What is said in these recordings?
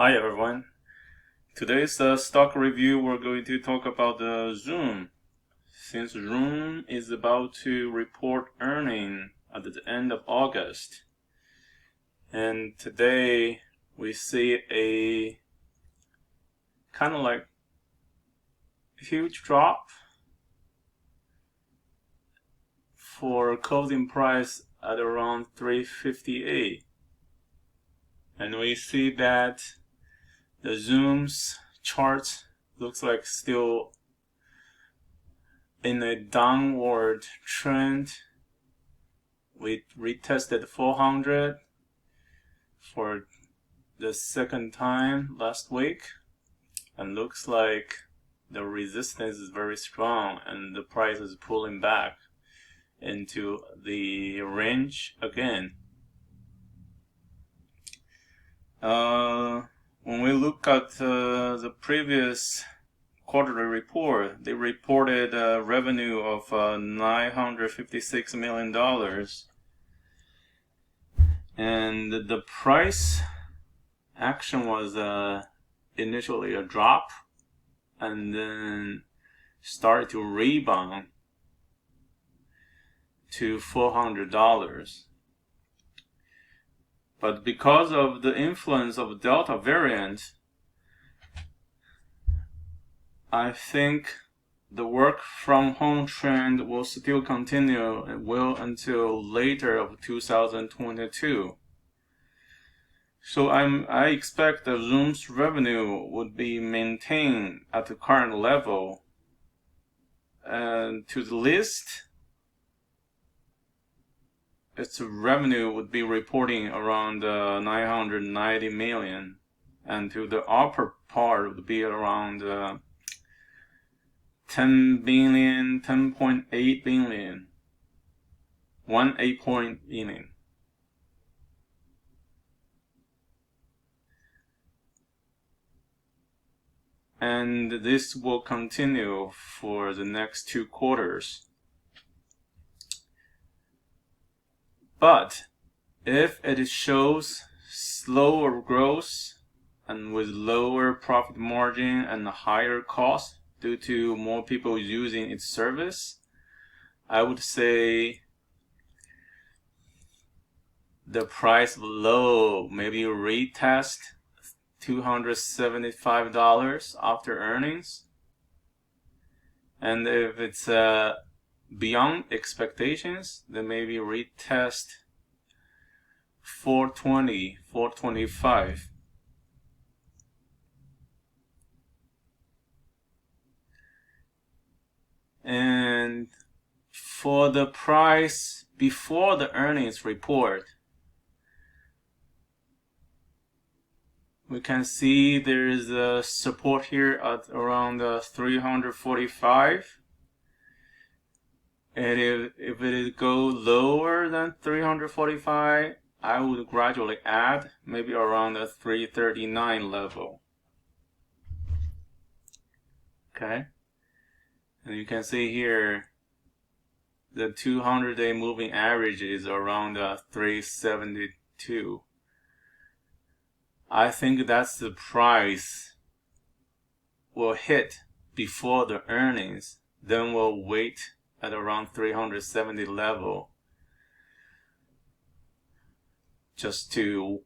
Hi everyone. Today's stock review, we're going to talk about Zoom. Since Zoom is about to report earnings at the end of August, and today we see a kind of like huge drop for closing price at around 358, and we see that the Zoom's chart looks like still in a downward trend. We retested 400 for the second time last week, and looks like the resistance is very strong and the price is pulling back into the range again. When we look at the previous quarterly report, they reported a revenue of $956 million, and the price action was initially a drop and then started to rebound to $400. But because of the influence of Delta variant, I think the work from home trend will still continue and will until later of 2022. So I expect the Zoom's revenue would be maintained at the current level, and to the least, its revenue would be reporting around 990 million, and to the upper part would be around 10 billion, 10.8 billion, 18 billion. And this will continue for the next 2 quarters. But if it shows slower growth and with lower profit margin and higher cost due to more people using its service, I would say the price low, maybe retest $275 after earnings. And if it's beyond expectations, then maybe retest 420, 425. And for the price before the earnings report, we can see there is a support here at around 345. And if it goes lower than 345, I would gradually add maybe around the 339 level. Okay, and you can see here the 200-day moving average is around 372. I think that's the price we'll hit before the earnings. Then we'll wait at around 370 level just to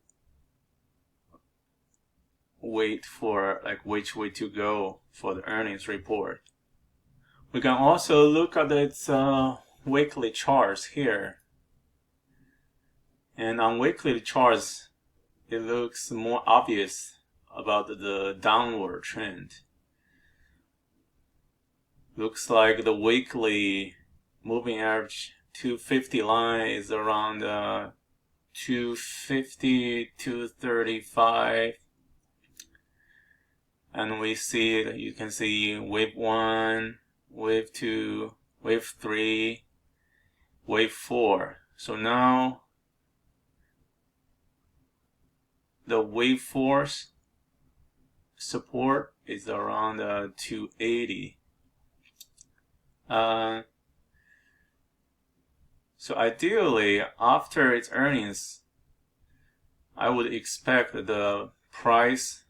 wait for which way to go for the earnings report. We can also look at its weekly charts here, and on weekly charts it looks more obvious about the downward trend. Looks like the weekly moving average 250 line is around 250, 235. And we see that you can see wave 1, wave 2, wave 3, wave 4. So now the wave 4's support is around 280. So ideally, after its earnings, I would expect the price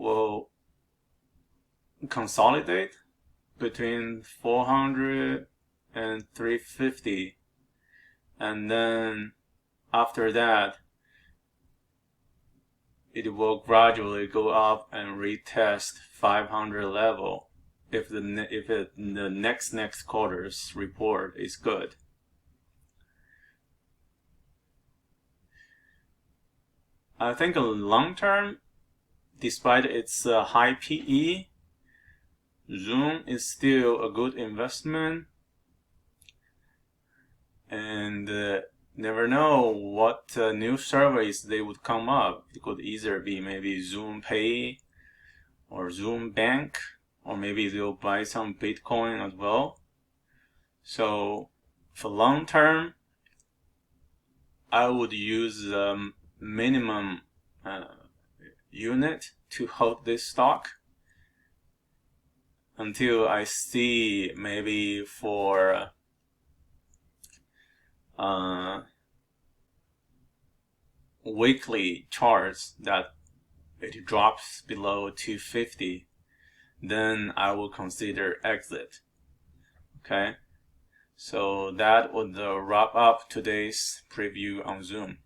will consolidate between 400 and 350, and then after that it will gradually go up and retest 500 level if the next quarter's report is good. I think long term, despite its high PE, Zoom is still a good investment, and never know what new service they would come up. It could either be maybe Zoom Pay or Zoom Bank, or maybe they'll buy some Bitcoin as well. So for long term, I would use minimum unit to hold this stock until I see maybe for weekly charts that it drops below 250, then I will consider exit. Okay, so that would wrap up today's preview on Zoom.